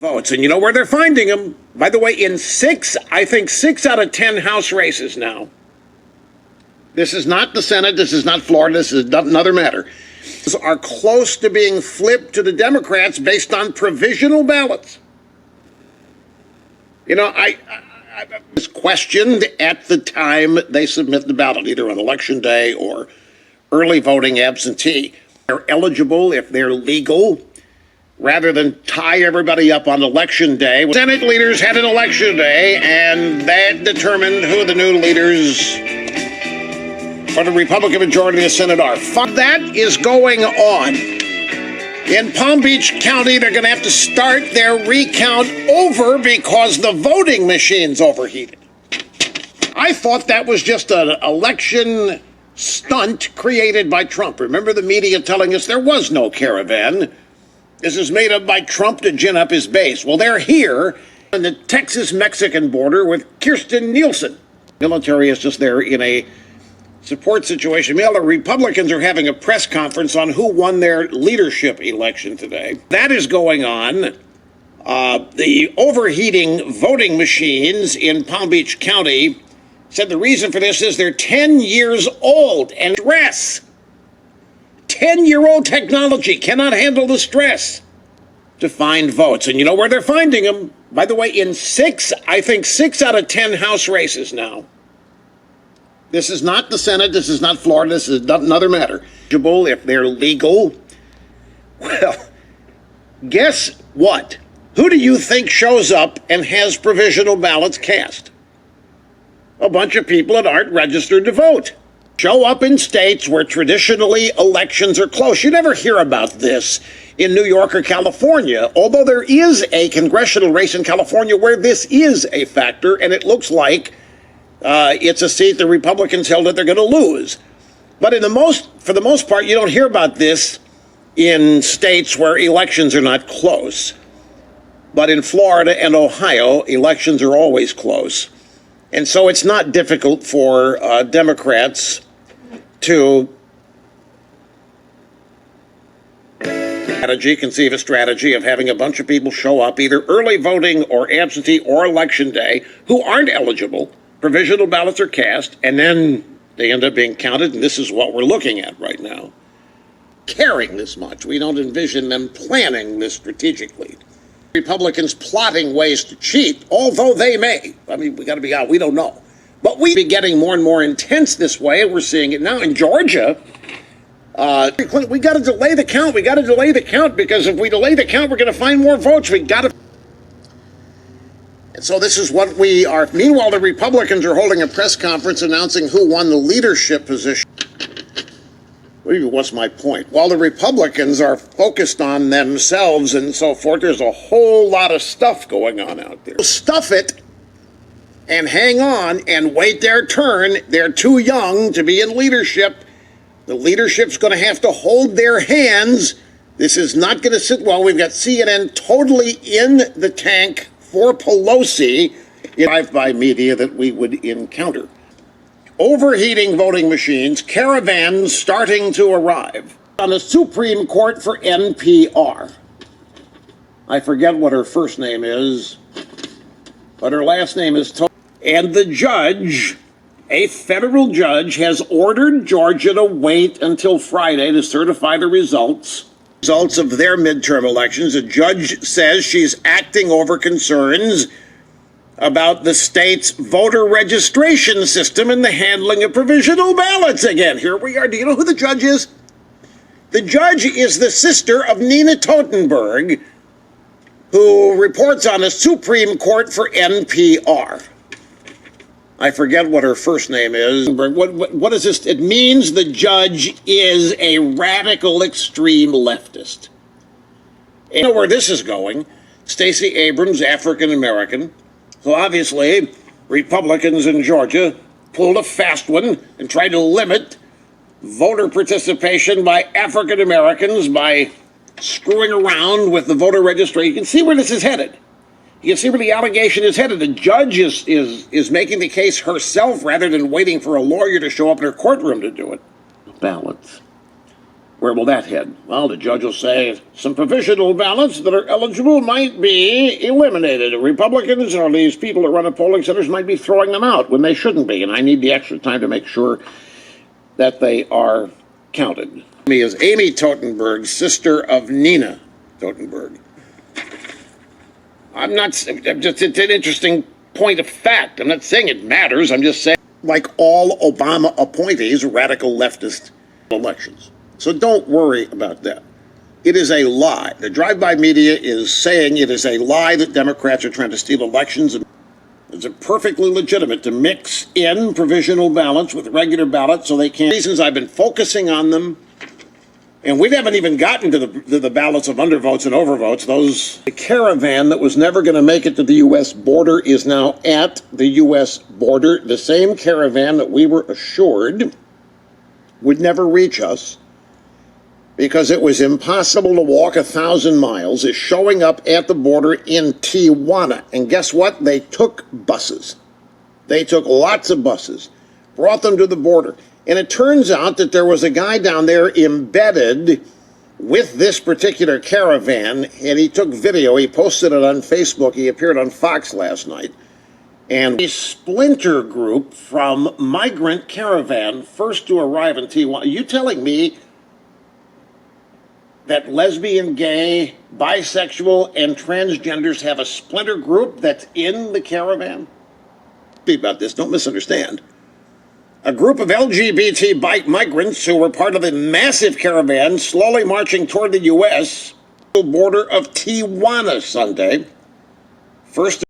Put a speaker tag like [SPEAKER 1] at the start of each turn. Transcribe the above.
[SPEAKER 1] votes. And you know where they're finding them? By the way, in I think 6 out of 10 House races now. This is not the Senate. This is not Florida. This is another matter. Are close to being flipped to the Democrats based on provisional ballots. You know, I was questioned at the time they submit the ballot, either on election day or early voting absentee. They're eligible if they're legal, rather than tie everybody up on election day. Senate leaders had an election day, and that determined who the new leaders for the Republican majority of the Senate are. That is going on. In Palm Beach County, they're going to have to start their recount over because the voting machine's overheated. I thought that was just an election stunt created by Trump. Remember the media telling us there was no caravan. This is made up by Trump to gin up his base. Well, they're here on the Texas-Mexican border with Kirstjen Nielsen. Military is just there in a support situation. Meanwhile, the Republicans are having a press conference on who won their leadership election today. That is going on. The overheating voting machines in Palm Beach County said the reason for this is they're 10 years old and stress. 10-year-old technology cannot handle the stress to find votes. And you know where they're finding them? By the way, in I think 6 out of 10 House races now. This is not the Senate. This is not Florida. This is another matter. If they're legal, well, guess what? Who do you think shows up and has provisional ballots cast? A bunch of people that aren't registered to vote. Show up in states where traditionally elections are close. You never hear about this in New York or California, although there is a congressional race in California where this is a factor, and it looks like it's a seat the Republicans held that they're going to lose. But for the most part, you don't hear about this in states where elections are not close. But in Florida and Ohio, elections are always close. And so it's not difficult for Democrats to conceive a strategy of having a bunch of people show up either early voting or absentee or election day who aren't eligible. Provisional ballots are cast, and then they end up being counted, and this is what we're looking at right now. Caring this much, we don't envision them planning this strategically. Republicans plotting ways to cheat, although they may. I mean, we got to be out. We don't know. But we be getting more and more intense this way, and we're seeing it now in Georgia. We got to delay the count. We got to delay the count because if we delay the count, we're going to find more votes. We got to. And so this is what we are. Meanwhile, the Republicans are holding a press conference announcing who won the leadership position. What's my point? While the Republicans are focused on themselves and so forth, there's a whole lot of stuff going on out there. Stuff it and hang on and wait their turn. They're too young to be in leadership. The leadership's going to have to hold their hands. This is not going to sit well. We've got CNN totally in the tank for Pelosi in drive-by media that we would encounter. Overheating voting machines, caravans starting to arrive on the Supreme Court for NPR. I forget what her first name is, but her last name is And the judge, a federal judge, has ordered Georgia to wait until Friday to certify the results of their midterm elections. The judge says she's acting over concerns about the state's voter registration system and the handling of provisional ballots again. Here we are. Do you know who the judge is? The judge is the sister of Nina Totenberg, who reports on the Supreme Court for NPR. I forget what her first name is. What is this? It means the judge is a radical extreme leftist. You know where this is going. Stacey Abrams, African American. So obviously, Republicans in Georgia pulled a fast one and tried to limit voter participation by African Americans by screwing around with the voter registration. You can see where this is headed. You can see where the allegation is headed. The judge is making the case herself rather than waiting for a lawyer to show up in her courtroom to do it. Ballots. Where will that head? Well, the judge will say some provisional ballots that are eligible might be eliminated. Republicans or these people that run the polling centers might be throwing them out when they shouldn't be, and I need the extra time to make sure that they are counted. Me is Amy Totenberg, sister of Nina Totenberg. It's an interesting point of fact. I'm not saying it matters. I'm just saying, like all Obama appointees, radical leftist elections. So don't worry about that. It is a lie. The drive-by media is saying it is a lie that Democrats are trying to steal elections. It's perfectly legitimate to mix in provisional ballots with regular ballots so they can't. Reasons I've been focusing on them. And we haven't even gotten to the ballots of undervotes and overvotes. The caravan that was never going to make it to the U.S. border is now at the U.S. border. The same caravan that we were assured would never reach us because it was impossible to walk 1,000 miles is showing up at the border in Tijuana. And guess what? They took buses. They took lots of buses, brought them to the border. And it turns out that there was a guy down there embedded with this particular caravan, and he took video. He posted it on Facebook. He appeared on Fox last night. And a splinter group from Migrant Caravan, first to arrive in Tijuana. Are you telling me that lesbian, gay, bisexual, and transgenders have a splinter group that's in the caravan? Speak about this. Don't misunderstand. A group of LGBT bike migrants who were part of a massive caravan slowly marching toward the U.S. border of Tijuana Sunday. First